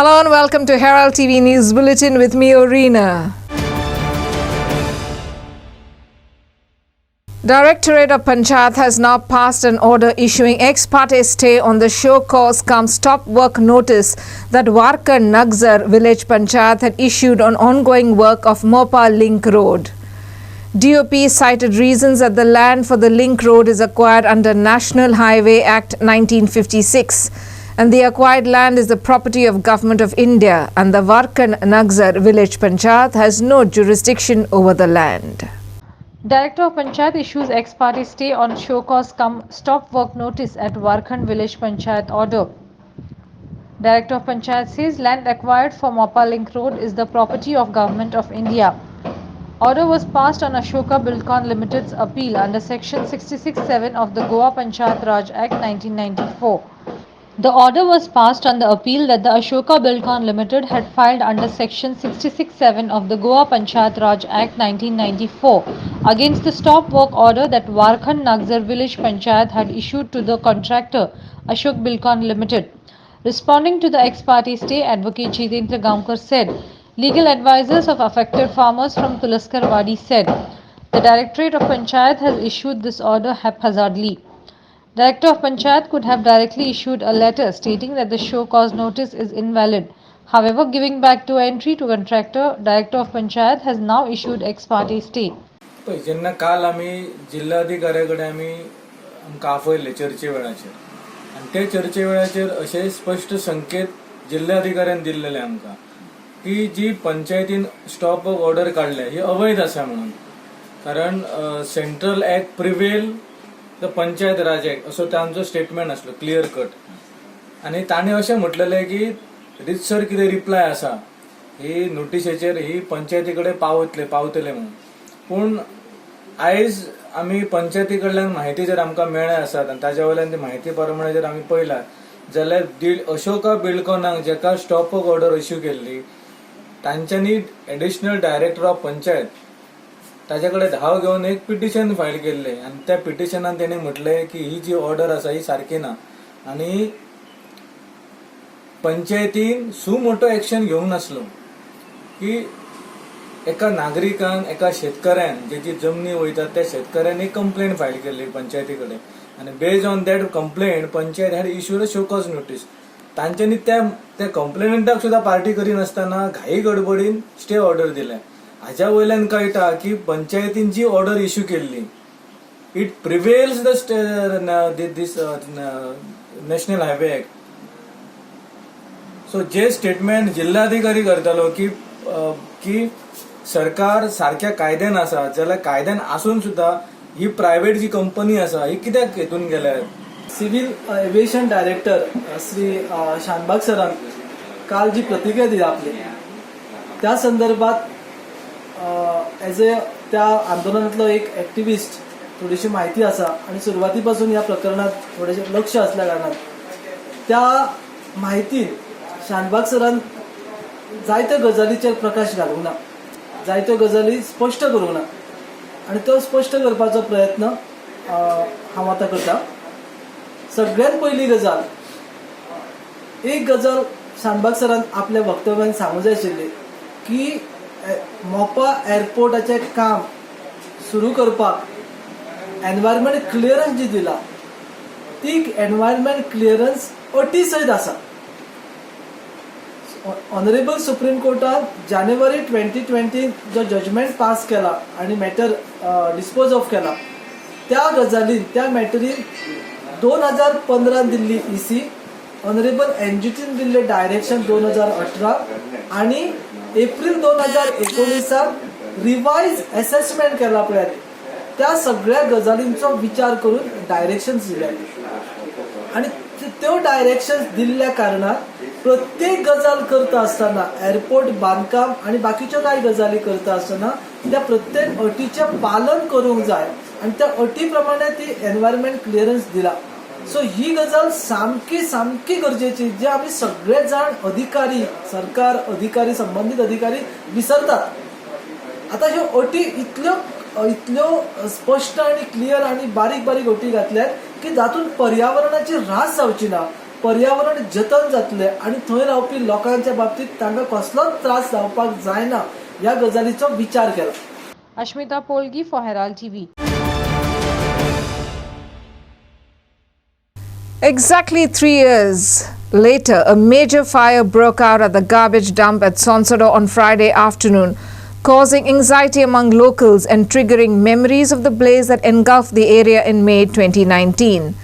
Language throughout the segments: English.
Hello and welcome to Herald TV News Bulletin with me, Orina. Directorate of Panchayat has now passed an order issuing ex parte stay on the show cause cum stop work notice that Warkar Nagzar village Panchayat had issued on ongoing work of Mopa Link Road. DOP cited reasons that the land for the link road is acquired under National Highway Act 1956 and the acquired land is the property of Government of India and the Warkar Nagzar village Panchayat has no jurisdiction over the land. Director of Panchayat issues ex parte stay on show cause cum stop work notice at Warkhan village Panchayat order. Director of Panchayat says land acquired for Mopa Link Road is the property of Government of India. Order was passed on Ashoka Buildcon Limited's appeal under section 66(7) of the Goa Panchayat Raj Act 1994. The order was passed on the appeal that the Ashoka Buildcon Limited had filed under section 66(7) of the Goa Panchayat Raj Act 1994 against the stop work order that Warkhan Nagzar village Panchayat had issued to the contractor Ashok Buildcon Limited. Responding to the ex parte stay, Advocate Jitendra Gaonkar said, legal advisors of affected farmers from Tulaskar Wadi said, the Directorate of Panchayat has issued this order haphazardly. Director of Panchayat could have directly issued a letter stating that the show cause notice is invalid. However, giving back to entry to contractor, Director of Panchayat has now issued ex parte stay. जेन्ना काल आमी जिल्हाधिकाऱ्या कडेन आमी आमकां आपयले चर्चे वेळाचेर आनी ते चर्चे वेळाचेर अशे स्पश्ट संकेत जिल्हाधिकाऱ्यान दिल्लेले आमकां की जी पंचायतीन स्टॉप ऑर्डर काडल्या ही अवैध आसा म्हणून कारण central act prevail the panchayat Raj act असो तांचो स्टेटमेंट आसलो क्लियर कट आनी ताणें अशें म्हटलेलें की रितसर कितें रिप्लाय आसा ही नोटिसेचेर ही पंचायती कडेन पावतले म्हणून पूण आयज आमी पंचायती कडल्यान म्हायती जर आमकां मेळ्ळे आसात आनी ताज्या वयल्यान ती म्हायती प्रमाणे जर आमी पळयला जाल्यार अशोका बिल्डकॉनाक जेका स्टॉप वर्क ऑर्डर इश्यू केल्ली तांच्यांनी एडिशनल डायरेक्टर ऑफ पंचायत ताजे कडेन धाव घेवन एक पिटिशन फायल केल्ले आनी त्या पिटिशनान तेणें म्हटलें की ही जी ऑर्डर आसा ही सारकी ना आनी पंचायतीन सुमोटो एक्शन घेवंक नासलो की एका नागरिकान एका शेतकऱ्यान जेची जमनी वयतात त्या शेतकऱ्यान एक कंप्लेंट फायल केल्ली पंचायती कडेन आनी based on that complaint panchayat had issued a show cause notice तांच्यांनी त्या कंप्लेंटाक सुद्दां पार्टी करिनासतना घाई गडबडीन स्टे ऑर्डर दिल्या हाज्या वयल्यान कळटा की पंचायतीन जी ऑर्डर इश्यू केल्ली it prevails this national highway act so J statement जिल्हाधिकारी करतालो की सरकार सारख्या कायद्यान आसा जाल्यार कायद्यान आसून सुद्धा ही प्रायव्हेट जी कंपनी आसा ही कित्याक हेतून गेल्या civil aviation director Shri Shanbhag सरान काल जी प्रतिक्रिया दिली आपली त्या संदर्भात एज ए त्या आंदोलनातलो एक ऍक्टिव्हिस्ट थोडीशी माहिती आसा आणि सुरुवातीपासून या प्रकरणात थोडेसे लक्ष असल्या कारणान त्या माहितीन शानबाग सरान जायत्या गजालीचेर प्रकाश घालूंक ना जायत्यो गजाली स्पश्ट करूंक ना आनी तो स्पश्ट करपाचो प्रयत्न हांव आतां करता. सगळ्यात पहिली गजाल एक गजाल शानबाग सरान आपल्या वक्तव्यान सांगूंक जाय आशिल्ली की मोपा एअरपोर्टाचे काम सुरू करपाक एनवायरमेंट क्लियरन्स जी दिला ती एनवायरमेंट क्लियरन्स अटी सयत आसा. ऑनरेबल सुप्रीम कोर्टान जानेवारी 2020 जो जजमेंट पास केला आणि मॅटर डिस्पोज ऑफ केला त्या गजालीन त्या मॅटरीन 2015 दिल्ली EC ऑनरेबल एनजीटीन दिल्ले डायरेक्शन 2018 आणि एप्रिल 2019 रिवाइज असेसमेंट केला पळय त्या सगळ्या गजालींचो विचार करून डायरेक्शन्स दिले आणि त्यो डायरेक्शन्स दिल्ल्या कारणान प्रत्येक गजाल करता असताना एअरपोर्ट बांधकाम आणि बाकीच्या काही गजाली करता असताना त्या प्रत्येक अटीचे पालन करूंक जाय आणि त्या अटी प्रमाणे ती एनवायरमेंट क्लियरन्स दिला. सो ही गजाल सामकी गरजेची जे आम्ही सगळे जाण अधिकारी सरकार अधिकारी संबंधित अधिकारी विसरतात. आता ह्यो अटी इतल्यो स्पष्ट आणि क्लियर आणि बारीक अटी घातल्यात की जातून पर्यावरणाची ऱ्हास जावची ना पर्यावरण जतन जातले आणि थंय रावपी लोकांच्या बाबतीत तांकां कसलोच त्रास जावपाक जायना ह्या गजालीचो विचार केला. Ashmita Polgi for Herald TV. Exactly 3 years later, a major fire broke out at the garbage dump at Sonsodo on Friday afternoon, causing anxiety among locals and triggering memories of the blaze that engulfed the area in May 2019.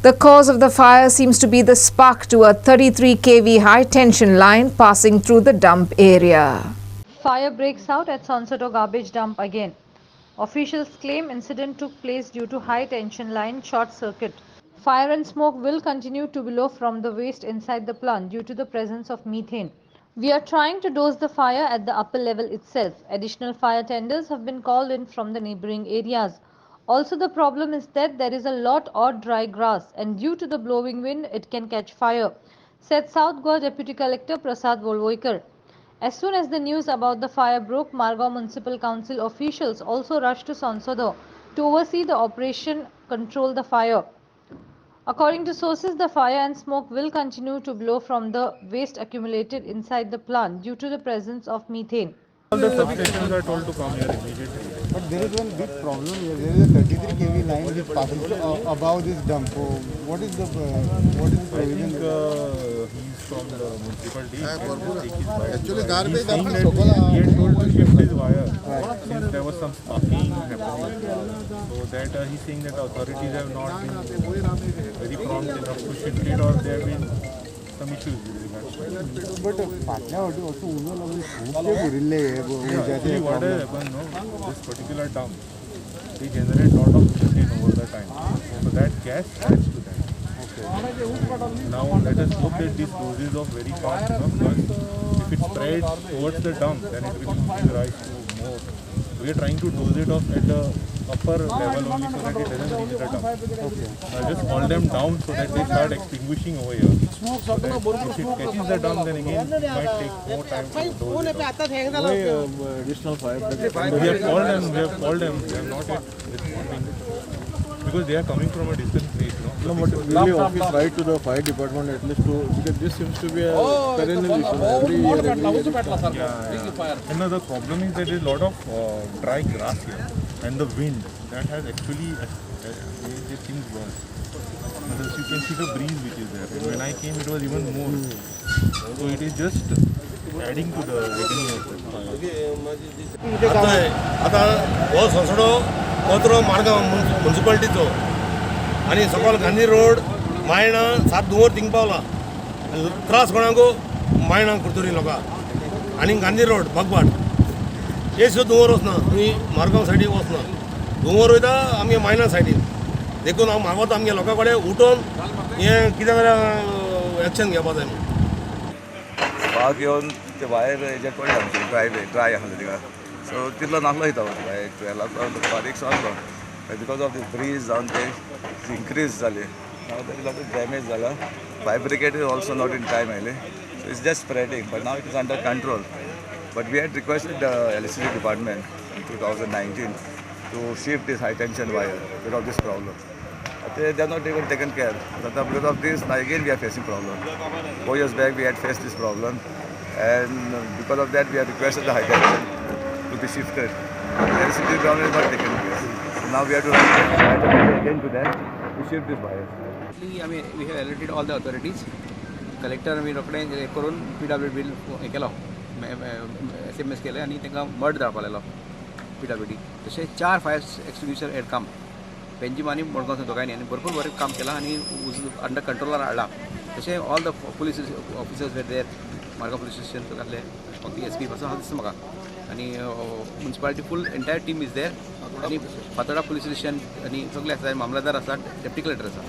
The cause of the fire seems to be the spark to a 33 kV high-tension line passing through the dump area. Fire breaks out at Sonsodo garbage dump again. Officials claim incident took place due to high tension line short circuit. Fire and smoke will continue to blow from the waste inside the plant due to the presence of methane. We are trying to dose the fire at the upper level itself. Additional fire tenders have been called in from the neighboring areas. Also, the problem is that there is a lot of dry grass and due to the blowing wind, it can catch fire, said South Goa Deputy Collector Prasad Volvoikar. As soon as the news about the fire broke, Margao Municipal Council officials also rushed to Sonsodo to oversee the operation control the fire. According to sources, the fire and smoke will continue to blow from the waste accumulated inside the plant due to the presence of methane. All the substations are told to come here immediately. But there is one big problem here. There is a 33 kV line which passes above this dump. So what is the provision? I think he's from the municipality. Actually, garbage he's saying that he had told to shift his wire since there was some sparking happening. So that he's saying that authorities have not been very prompt enough to shift it, or there have been some issues with regards to it. But फाटल्या वाटी असं उन्हा लागून खूप ते उरिल्ले Actually, what has happened, no, this particular dump, they generate lot of methane over the time. So that gas adds to that. Now let us hope that this doses of very fast enough, because if it spreads towards the dump, then it will give rise to more. We are trying to dose it off at the upper level only so that it doesn't reach the dump. Just call them down so that they start extinguishing over here. So that if it catches the dump, then again it might take more time to dose it off. additional fire. We have called them, they are not yet responding. Because they are coming from a distant place, no? No, but will your office write to the fire department at least to, because this seems to be a perennial issue every year. Yeah. And now the problem is that there is a lot of dry grass here, and the wind that has actually made things worse. Because you can see the breeze which is there. And when I came, it was even more. So it is just adding to the agony of the fire. आता हो सोंसडो कोतरो मारगांव म्युनिसिपालिटीचो आनी सकयल Gandhi road मायणा 7 दुंवर thing पावला त्रास कोणाको मायणा कुर्तुरी लोकां आनी Gandhi road बागबाट हे सुद्दां दुंवर वचना तुमी मारगांव सायडीक वचना दुंवर वयता आमगे मायणा सायडीन देखून हांव मागोता आमगे लोकां कडेन उठोवन हें कितें जाल्यार एक्शन घेवपा जाय बाग येवन ते भायर हेजे पडले आमचे ड्राय आसले थिंगा सो तितलो नासलो दिता लायक 12 बारीक सो आसलो बिकॉज ऑफ दीस ब्रीज जावन ते इनक्रीज जाले now there lot of damage जाला fire brigade is also not in time आयले so it's just spreading but now it is under control but we had requested the electricity department in 2019 to shift this high tension wire because of this problem. They are not even taken care. Because of this, now again we are facing problem. 4 years back we had faced this problem, and because of that we have requested the high tension to be shifted. The electricity problem is not taken place. So now we have to again to that to shift this wire. I mean, we have alerted all the authorities. Collector आमी रोखडे करून PW bill हे केलो SMS केले आनी तांकां mud धाडपाक लायलो PWD तशें 4 fire extinguisher add काम पेंजीम आनी मडगांव दोगांयनी आनी भरपूर बरें काम केलां आनी अंडर कंट्रोलार हाडला तशें all the police officers were there Margao police station घातले SP पासून हांव दिसता म्हाका आनी municipality full entire team is there आनी फातोर्डा पुलीस स्टेशन आनी सगळे आसा मामलेदार आसा डेप्टी कलेक्टर आसा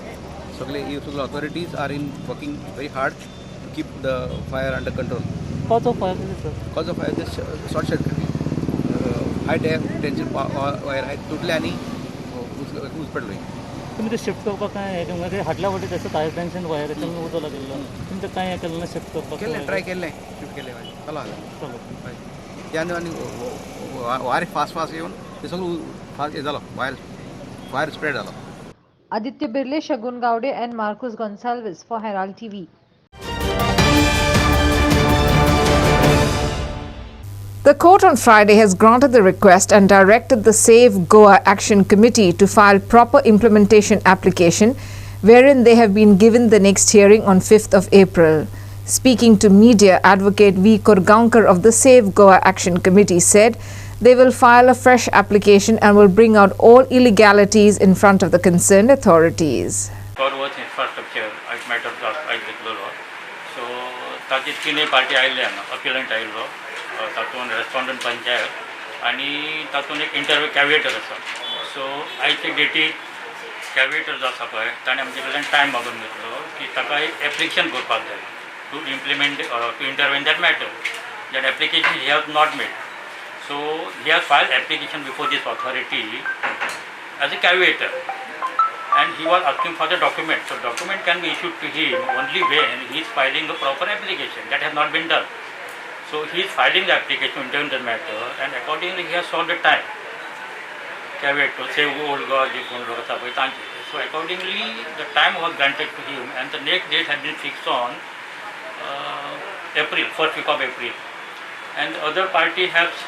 सगळे authorities are in working very hard to keep the fire under control cause of fire short circuit high tension wire हाय तुटले आनी उज पडलो तुम्ही ते शिफ्ट करपाक काय म्हणजे हाटल्या वाटी तसं हाय टेंशन वायर त्यामुळे उजो लागलेलो तुम्ही ते काय केलं ना शिफ्ट करपाक केलें ट्राय केलें शिफ्ट केलें चलो त्यान आनी वायर फास्ट येवन ते सगळें फास्ट हे जालो फायर स्प्रेड जालो Aditya Birle, Shagun Gowde and Marcus Gonsalves for Herald TV. The court on Friday has granted the request and directed the Save Goa Action Committee to file proper implementation application, wherein they have been given the next hearing on 5th of April. Speaking to media, Advocate V. Kurgaonkar of the Save Goa Action Committee said they will file a fresh application and will bring out all illegalities in front of the concerned authorities. Forward infrastructure as matter of I declare. So ताची तीनय party आयिल्ले हांगा अपीलंट आयिल्लो तातूंत रेस्पोंडंट पंचायत आनी तातूंत एक interview कॅविएटर आसा. सो आयचे डेटीक कॅविएटर जो आसा पळय ताणें आमचे कडल्यान टायम मागून घेतलो की ताका एक एप्लिकेशन करपाक जाय to implement to intervene that matter. That application ही has not made. So he has filed application before this authority as a caveator, and he was asking for the document. So document can be issued to him only when he is filing a proper application. That has not been done. So he is filing the application during the matter, and accordingly he has sought the time. Caveator, say old God, so accordingly the time was granted to him, and the next date had been fixed on April, first week of April, and the other party has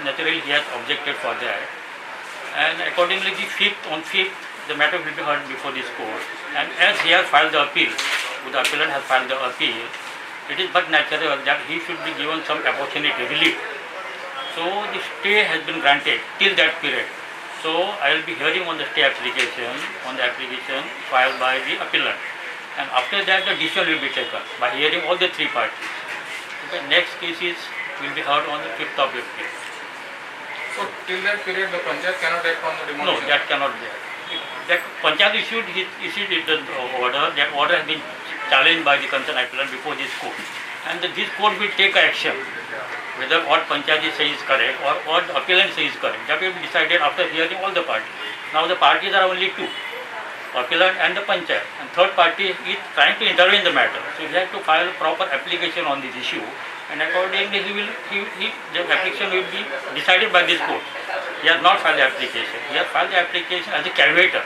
naturally he has objected for that, and accordingly on 5th the matter will be heard before this court, and as he has filed the appeal, the appellant has filed the appeal, it is but natural that he should be given some opportunity, relief. So the stay has been granted till that period. So I will be hearing on the stay application, filed by the appellant, and after that the decision will be taken by hearing all the three parties. The next case will be heard on the 5th of April. So till that period the Panchayat cannot act on the demolition? No, that cannot be. That Panchayat issued the order. That order has been challenged by the concerned appellant before this court, and this court will take action whether what Panchayat says is correct or what the appellant says is correct. That will be decided after hearing all the parties. Now the parties are only two, appellant and the Panchayat, and third party is trying to intervene in the matter. So he has to file a proper application on this issue, and accordingly the application will be decided by this court. He has not filed the application. He has filed the application as a caveator,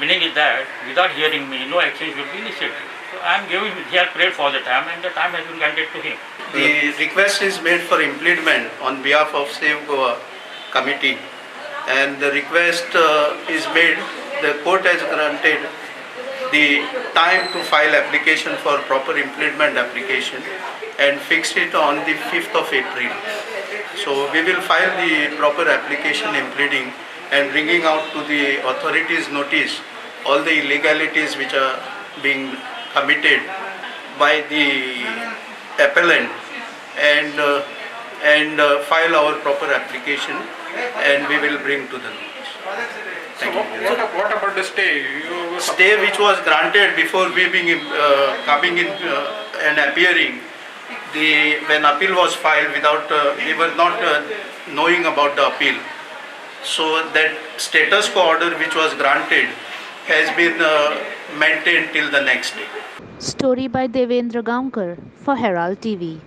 meaning is that without hearing me, no action should be initiated. So I am giving, he has prayed for the time, and the time has been granted to him. The request is made for implement on behalf of Save Goa committee, and the request is made. The court has granted the time to file application for proper implement application and fixed it on the 5th of April. So we will file the proper application implementing and bringing out to the authorities notice all the illegalities which are being committed by the appellant, and file our proper application, and we will bring to the notice. So what about the stay? Stay which was granted before we being coming in and appearing. When appeal was filed, without we were not knowing about the appeal. So that status quo order which was granted has been maintained till the next day. Story by Devendra Gaonkar for Herald TV.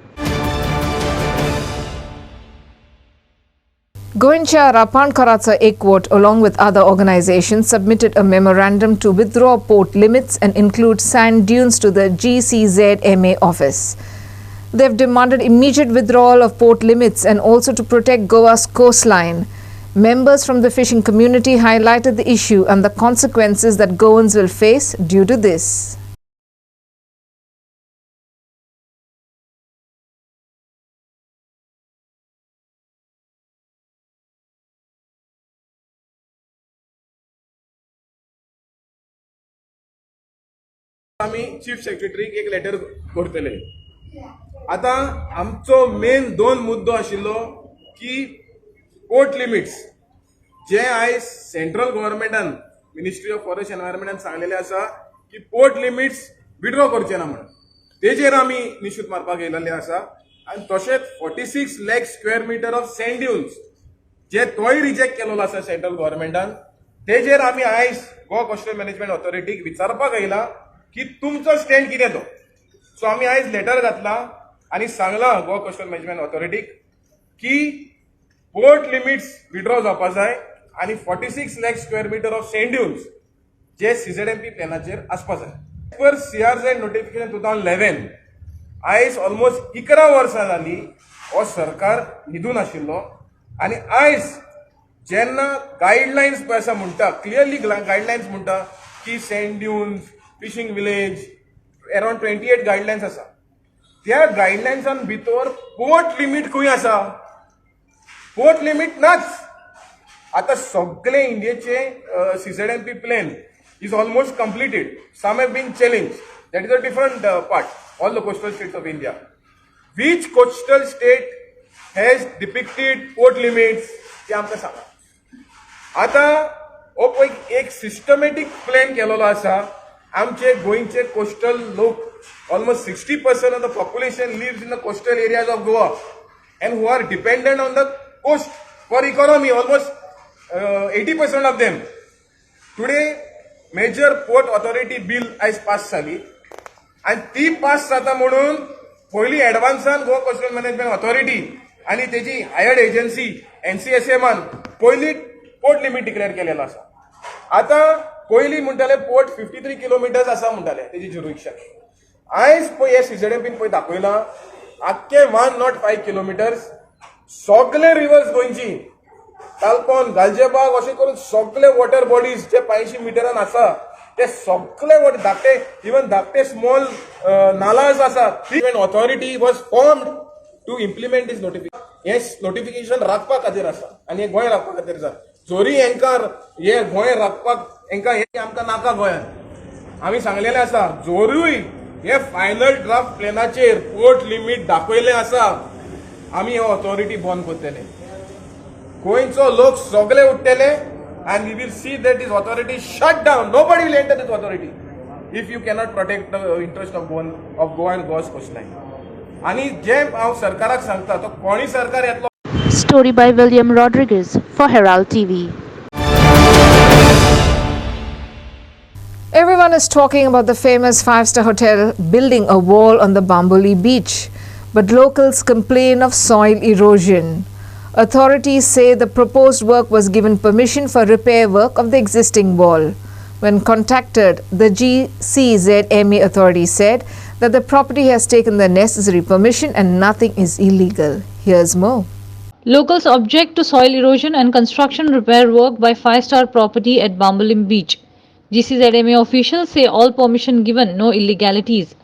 Goencha Rapankaracha Ekwot, along with other organizations, submitted a memorandum to withdraw port limits and include sand dunes to the GCZMA office. They have demanded immediate withdrawal of port limits and also to protect Goa's coastline. Members from the fishing community highlighted the issue and the consequences that Goans will face due to this. आम्ही chief सेक्रेटरीक एक letter करतले. आता आमचो main दोन मुद्दो आशिल्लो की port limits जे आयज सेंट्रल गव्हर्नमेंटान मिनिस्ट्री ऑफ फॉरेस्ट एनवायरमेंटान सांगलेले आसा की पोर्ट लिमिट्स विड्रॉ करचे ना म्हणून, तेजेर आमी निशूत मारपाक येयलेले आसा. आनी तशेंच 46 lakh square metre of sand dunes जे तोय रिजेक्ट केलेलो आसा सेंट्रल गव्हर्नमेंटान, तेजेर आमी आयज गोवा कोस्टल मॅनेजमेंट ऑथॉरिटीक विचारपाक येयला की तुमचो स्टँड कितें तो. सो आमी आयज लेटर घातला आनी सांगला गोवा कोस्टल मॅनेजमेंट ऑथॉरिटीक की पोर्ट लिमिट्स विड्रॉ जावपा जाय आणि 46 lakh square metre of sand dunes जे सीझेडएमपी प्लॅनाचेर आसपा जाय. पर CRZ नोटिफिकेशन 2011 आयज ऑलमोस्ट 11 वर्सां जाली हो सरकार न्हिदून आशिल्लो आनी आयज जेन्ना गायडलायन्स पळय आसा म्हणटा क्लियरली गायडलायन्स म्हणटा की sand dunes fishing village around 28 guidelines आसा. त्या गायडलायन्सान भितर पोर्ट लिमीट खंय आसा? पोर्ट लिमीट नाच. आता सगळे इंडियेचे CZMP plan is almost completed. Some have been challenged. That is a different part. All the coastal states of India. Which coastal state has depicted port limits? ते आमकां सांगा. आता हो एक सिस्टमॅटिक प्लॅन केलेलो आसा. आमचे गोंयचे कोस्टल लोक almost 60% of the population lives in the coastal areas of Goa and who are dependent on the coast for economy. Almost 80% of them. Today major port authority bill आयज pass जाली आणि ती pass जाता म्हणून पयली एडवान्सान Goa coastal management authority आणि तेजी हायर्ड एजन्सी NCSMन पयली पोर्ट लिमीट डिक्लेअर केलेलो आसा. आता पयली म्हणटाले पोर्ट 53 किलोमिटर्स आसा म्हणटाले तेजी ज्युरिडिक्शन. आयज पळय हे सीझेडएमपीन पळय दाखयलां आख्खे 105 किलोमिटर्स सगळे रिवर्स गोंयची तालपण गालजेबाग अशें करून सगळे वॉटर बॉडीज जे 500 मिटरान आसा ते सगळे धाकटे इवन धाकटे स्मॉल नालाज आसा. Even authority was formed to implement this notification. हे नोटिफिकेशन राखपा खातीर आसा आनी हे गोंय राखपा खातीर आसा. जोरी हेंकां हे गोंय राखपाक हेंकां हे आमकां नाका गोंयांत. आमी सांगलेलें आसा जोरूय हे फायनल ड्राफ्ट प्लॅनाचेर पोर्ट लिमीट दाखयलें आसा आमी हो ऑथॉरिटी बंद करतले. गोंयचो लोक सगळे उठतले and we will see that this authority shut down. Nobody will enter this authority if you cannot protect the interest of Goa and Goa's coastline. आणि जे हांव सरकाराक सांगता तो कोणी सरकार येतलो. Story by William Rodriguez for Herald TV. Everyone is talking about the famous five-star hotel building a wall on the Bamboli beach, but locals complain of soil erosion. Authorities say the proposed work was given permission for repair work of the existing wall. When contacted, the GCZMA authority said that the property has taken the necessary permission and nothing is illegal. Here's more. Locals object to soil erosion and construction repair work by five-star property at Bambolim Beach. GCZMA officials say all permission given, no illegalities.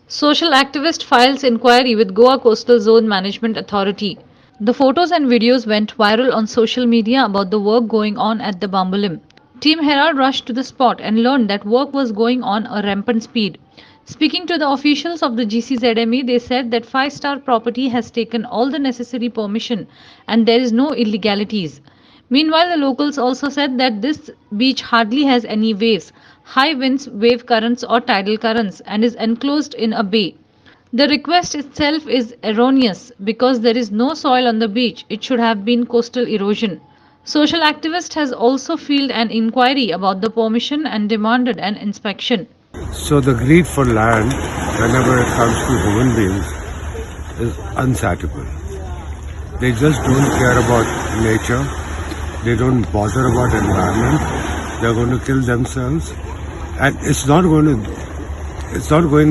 Social activist files inquiry with Goa Coastal Zone Management Authority. The photos and videos went viral on social media about the work going on at the Bambolim. Team Herald rushed to the spot and learned that work was going on a rampant speed. Speaking to the officials of the GCZME, they said that five-star property has taken all the necessary permission and there is no illegalities. Meanwhile, the locals also said that this beach hardly has any waves, high winds, wave currents or tidal currents and is enclosed in a bay. The request itself is erroneous because there is no soil on the beach. It should have been coastal erosion. Social activist has also filed an inquiry about the permission and demanded an inspection. So the greed for land, whenever it comes to human beings, is unsatiable. They just don't care about nature. They don't bother about environment. They're going to kill themselves, and it's not going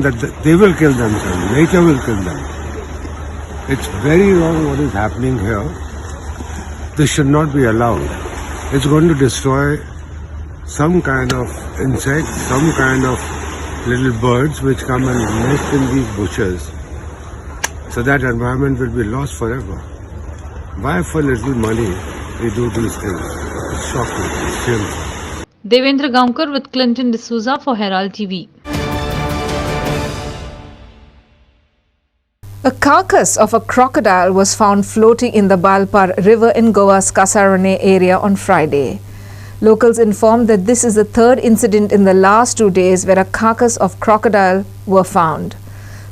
that they will kill themselves. Nature will kill them. It's very wrong what is happening here. This should not be allowed. It's going to destroy some kind of insects, some kind of little birds which come and nest in these bushes. So that environment will be lost forever. Why for little money we do these things? It's shocking. It's shameful. Devendra Gaonkar with Clinton D'Souza for Herald TV. A carcass of a crocodile was found floating in the Balpar River in Goa's Kasarane area on Friday. Locals informed that this is the third incident in the last 2 days where a carcass of crocodile were found.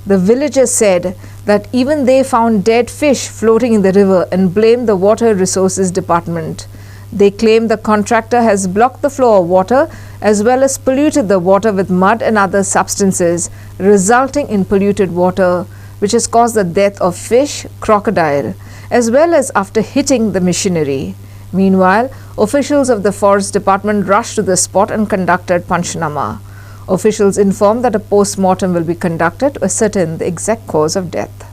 The villagers said that even they found dead fish floating in the river and blamed the Water Resources Department. They claim the contractor has blocked the flow of water as well as polluted the water with mud and other substances, resulting in polluted water, which has caused the death of fish, crocodile, as well as after hitting the machinery. Meanwhile, Officials of the Forest Department rushed to the spot and conducted Panchanama. Officials informed that a post-mortem will be conducted to ascertain the exact cause of death.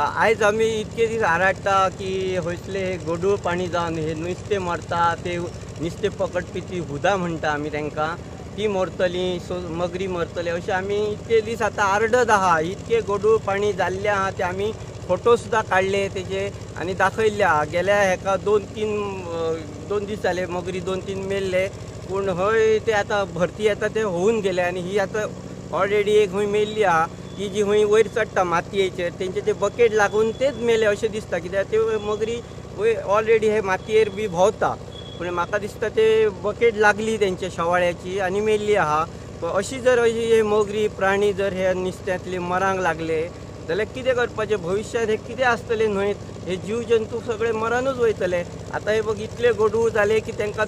आयज आमी इतके दीस आराडटा की हयसले गडूळ पाणी जावन हे नुस्तें मरता ते नुस्तें पकडपी ती हुदा म्हणटा आमी तांकां ती मरतली सो मगरी मरतले अशें आमी इतके दीस आतां आरडत आहा इतके गडूळ पाणी जाल्ले आहा ते आमी फोटो सुद्दां काडले तेजे आनी दाखयल्ले आहा गेल्या हेका दोन दीस जाले मगरी 2-3 मेल्ले पूण हय ते आतां भरती येता ते होऊन गेले आनी ही आतां ऑलरेडी एक हूंय मेल्ली आहा की जी हूंय वयर चडटा मातयेचेर तेंचे ते बकेट लागून तेच मेले अशें दिसता कित्याक ते मगरी वयर ऑलरेडी हे मातयेर बी भोंवता पूण म्हाका दिसता ते बकेट लागली तेंच्या शवाळ्याची आनी मेल्ली आहा अशी जर हे मगरी प्राणी जर हे नुस्त्यांतले मरांक लागले जाल्यार कितें करपाचें भविश्यांत हे कितें आसतलें न्हंयत हे जीव जंतू सगळे मरानूच वयतले आतां हे बघ इतले गडूळ जाले की तांकां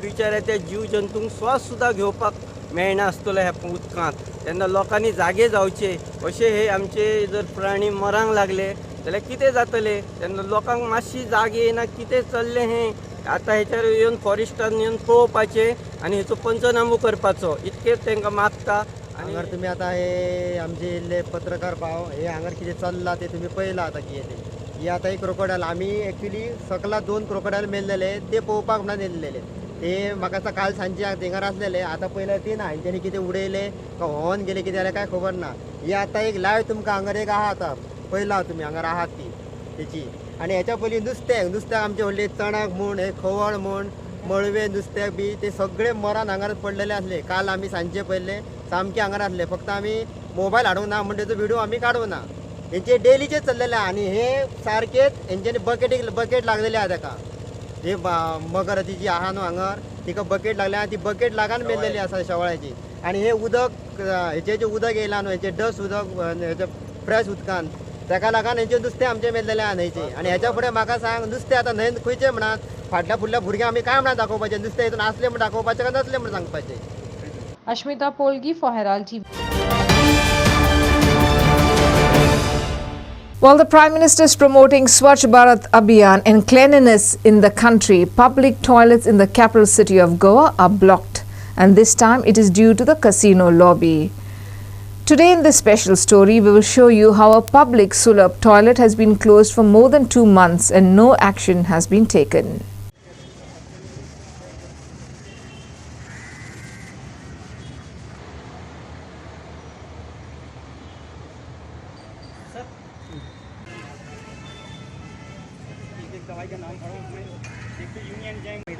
बिचाऱ्या त्या जीव जंतूंक श्वास सुद्दां घेवपाक मेळना आसतलो ह्या उदकांत तेन्ना लोकांनी जागे जावचे अशे हे आमचे जर प्राणी मरांक लागले जाल्यार कितें जातलें तेन्ना लोकांक मातशी जाग येना कितें चल्लें हें आतां हेचेर येवन फॉरेस्टान येवन पळोवपाचें आनी हेचो पंचनामो करपाचो इतकेंच तांकां मागता. हांगार तुमी आतां हे आमचे इल्ले पत्रकार भाव हे हांगार कितें चल्लां तें तुमी पळयलां आतां कितें ही आतां एक क्रोकोडायल आमी एक्चुली सकला 2 क्रोकोडायल मेल्लेले ते पळोवपाक म्हणून येल्लेले ते म्हाका आतां काल सांजे थिंगार आसलेले आतां पयले ते ना तेणी कितें उडयले काय व्होंवन गेले कितें जाल्यार काय खबर ना ही आतां एक लायव्ह तुमकां हांगार एक आहा आतां पळयलां तुमी हांगार आहात ती तेची आनी हेच्या पयलीं नुस्तें आमचे व्हडले चणाक म्हूण हे खवळ म्हूण मळवे नुस्तें बी ते सगळे मरान हांगार पडलेले आसले काल आमी सांजे पयले सामके हांगार आसले फक्त आमी मोबायल हाडूंक ना म्हणजे तो व्हिडिओ आमी काडूंक ना हेंचे डेलीचे चल्लेले आनी हे सारकेच हेंच्यांनी बकेट लागलेले आहा ताका हे मगराची जी आहा न्हू हांगार तिका बकेट लागल्या आनी ती बकेट लागान मेल्लेली आसा शेवाळ्याची आनी हे उदक हेचें जें उदक येयलां न्हू हेचें डस्ट उदक हेचें फ्रेश उदकान ताका लागून हेंचें नुस्तें आमचें मेल्लेलें आहा न्हंयचें आनी हेच्या फुडें म्हाका सांग नुस्तें आतां न्हंयेंत खंयचें म्हणत फाटल्या फुडल्या भुरग्यांक आमी काय म्हणून दाखोवपाचें नुस्तें हितून आसलें म्हूण दाखोवपाचें काय नसलें म्हूण सांगपाचें. Ashmita Polgi for Herald TV. While the Prime Minister is promoting Swachh Bharat Abhiyan and cleanliness in the country, public toilets in the capital city of Goa are blocked, and this time it is due to the casino lobby. Today in this special story, we will show you how a public Sulabh toilet has been closed for more than 2 months and no action has been taken.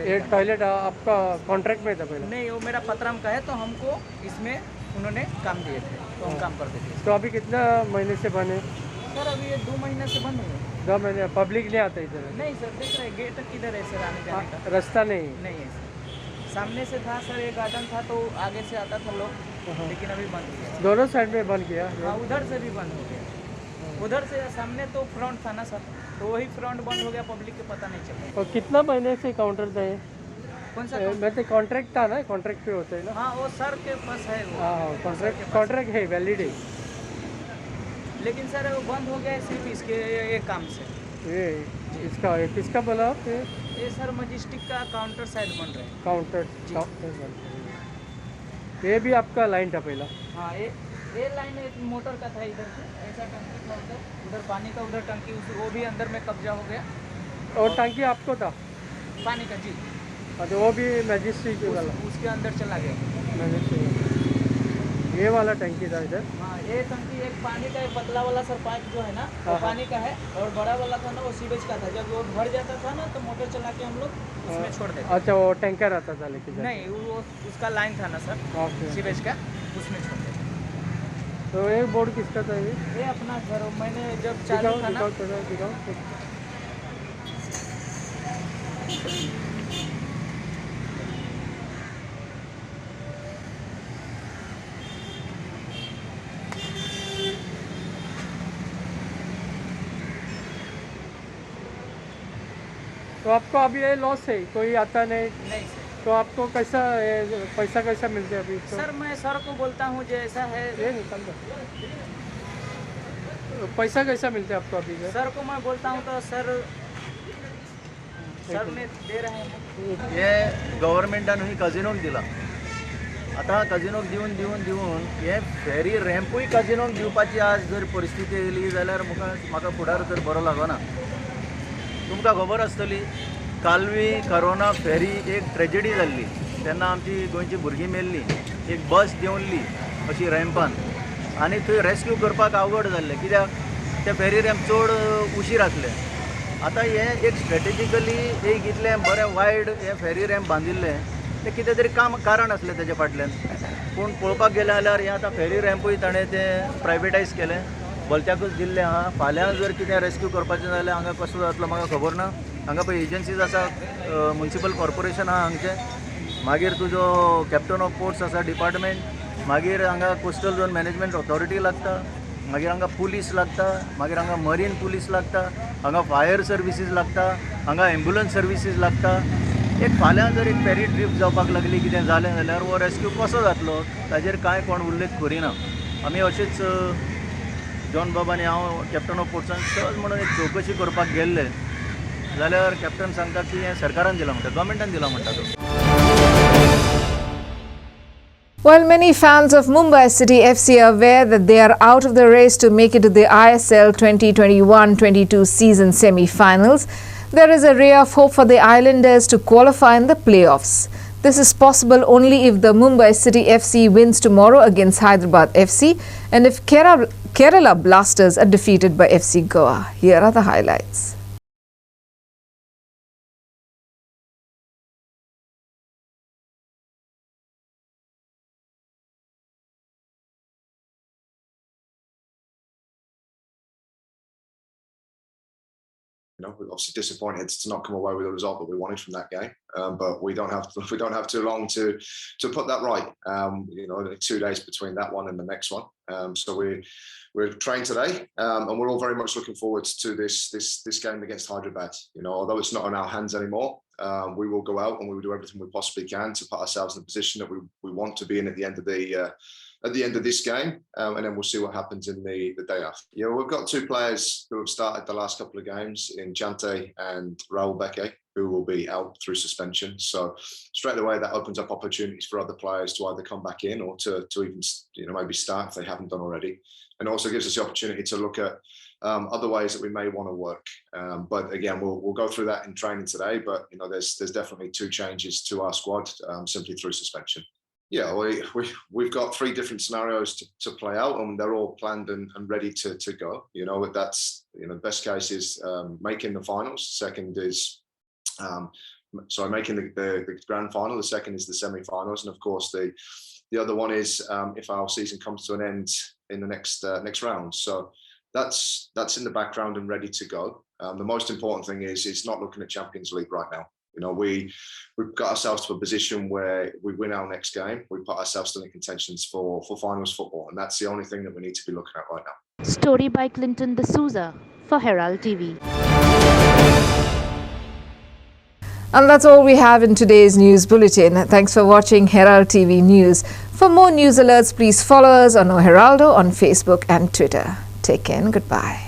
ये toilet आपका contract में था पहले? नहीं, वो मेरा पत्रम का है तो हमको इसमें उन्होंने काम दिए थे तो हम काम करते थे। तो अभी कितना महीने से बने? सर अभी ये 2 महीने से बंद हुए। 2 महीने पब्लिक नहीं आता इधर? नहीं सर, देख रहे गेट किधर है सर आने जाने का? रास्ता नहीं है सर, सामने से था सर, ये गार्डन था तो आगे से आता था लोग, लेकिन अभी बंद हो गया। दोनों साइड में बंद किया? हाँ, उधर से भी बंद हो गया। उधर से सामने तो फ्रंट था ना सर, तो वही फ्रंट बंद हो गया, पब्लिक के पता नहीं चला। और कितना महीने से काउंटर था ये? कौन सा? मैं तो कॉन्ट्रैक्ट था ना, कॉन्ट्रैक्ट पे होता है ना? हाँ, वो सर के पास है वो। हाँ, कॉन्ट्रैक्ट है, वैलिड है। लेकिन सर वो बंद हो गया सिर्फ इसके एक काम से। ये इसका किसका बोला आप? ये सर मजिस्ट्रिक का काउंटर शायद बन रहा है। काउंटर ये भी आपका लाइन था पहला? हाँ, ये लाइन एक मोटर का था, इधर से ऐसा टंकी था, उधर पानी का, उधर टंकी, वो भी अंदर में कब्जा हो गया। और टंकी आपको था पानी का? जी। तो वो भी मजिस्ट्रेट वाला उसके अंदर चला गया। मजिस्ट्रेट ये वाला टंकी था इधर? हाँ, ये टंकी एक पानी का, एक पतला वाला सर पाइप जो है ना, वो पानी का है, और बड़ा वाला था ना वो सीवेज का था। जब वो भर जाता था ना तो मोटर चला के हम लोग उसमें छोड़ देते। अच्छा, वो टैंकर आता था लेकिन? नहीं, वो उसका लाइन था ना सर सीवेज का, उसमें छोड़ देते। तो एक बोर्ड किसका था ये अपना सर, मैंने जब चालू था ना। दिखाओ। तो आपको अभी ये लॉस है, कोई आता नहीं? नहीं सर। तो आपको कैसा पैसा कैसा मिलता है अभी तो? सर मैं सर को बोलता हूँ जैसा है ये निकल दो। पैसा कैसा मिलता है आपको अभी? सर को मैं बोलता हूँ तो सर ने दे रहे हैं. हे गव्हर्मेंटान ही कजिनोक दिला. आता कजिनोक दिवन हे फेरी रॅम्पूय कजिनोक दिवपाची आज जर परिस्थिती येयली जाल्यार म्हाका फुडार तर बरो लागना. तुमकां खबर आसतली कालवी करोना फेरी एक ट्रेजेडी जाल्ली तेन्ना आमची गोंयची भुरगीं मेल्ली. एक बस देंवल्ली अशी रॅम्पान आनी थंय रेस्क्यू करपाक अवघड जाल्लें कित्याक ते फेरी रॅम्प चड उशीर आसले. आता हे एक स्ट्रेटेजिकली एक इतलें बरें वायड हे फेरी रॅम्प बांदिल्लें तें कितें तरी कारण आसलें तेजे फाटल्यान. पूण पळोवपाक गेलें जाल्यार हे आतां फेरी रॅम्पूय ताणें तें प्रायवेटायज केलें भलत्याकूच दिल्लें आहा. फाल्यां जर कितें रेस्क्यू करपाचें जाल्यार हांगा कसो जातलो म्हाका खबर ना. हांगा पळय एजन्सीज आसा म्युनिसिपल कॉर्पोरेशन आहा हांगचें मागीर तुजो कॅप्टन ऑफ पोर्ट्स आसा डिपार्टमेंट मागीर हांगा कोस्टल झोन मॅनेजमेंट ऑथॉरिटी लागता मागीर हांगा पुलीस लागता मागीर हांगा मरीन पुलीस लागता हांगा फायर सर्विसीस लागता हांगा एम्ब्युलन्स सर्विसीस लागता. एक फाल्यां जर एक फेरी ट्रीप जावपाक लागली कितें जालें जाल्यार हो रेस्क्यू कसो जातलो ताजेर कांय कोण उल्लेख करिना. आमी अशेंच जॉन बाब आनी हांव कॅप्टन ऑफ पोर्ट्सान सहज म्हणून एक चवकशी करपाक गेल्ले जाल्यार कॅप्टन सांगता की हें सरकारान दिलां म्हणटा गव्हर्मेंटान दिलां म्हणटा तो. While many fans of Mumbai City FC are aware that they are out of the race to make it to the ISL 2021-22 season semi-finals, there is a ray of hope for the Islanders to qualify in the playoffs. This is possible only if the Mumbai City FC wins tomorrow against Hyderabad FC and if Kerala Blasters are defeated by FC Goa. Here are the highlights. We're obviously disappointed to not come away with a result that we wanted from that game, but we don't have too long to put that right. Only 2 days between that one and the next one, so we're trained today, and we're all very much looking forward to this game against Hyderabad. Although it's not in our hands anymore, we will go out and we will do everything we possibly can to put ourselves in the position that we want to be in at the end of this game, and then we'll see what happens in the day after. We've got 2 players who have started the last couple of games in Chante and Raul Beke, who will be out through suspension. So straight away that opens up opportunities for other players to either come back in or to even maybe start if they haven't done already, and also gives us the opportunity to look at other ways that we may want to work. But again, we'll go through that in training today. But there's definitely 2 changes to our squad simply through suspension. Yeah, we've got 3 different scenarios to play out, and they're all planned and ready to go. That's the best case is making the finals. Second is making the grand final. The second is the semi-finals, and of course the other one is if our season comes to an end in the next round. So that's in the background and ready to go. The most important thing is not looking at Champions League right now. We've got ourselves to a position where we win our next game, we put ourselves still in contentions for finals football, and that's the only thing that we need to be looking at right now. Story by Clinton D'Souza for Herald TV. And that's all we have in today's news bulletin. Thanks for watching Herald TV News. For more news alerts, please follow us on Heraldo on Facebook and Twitter. Take care and goodbye.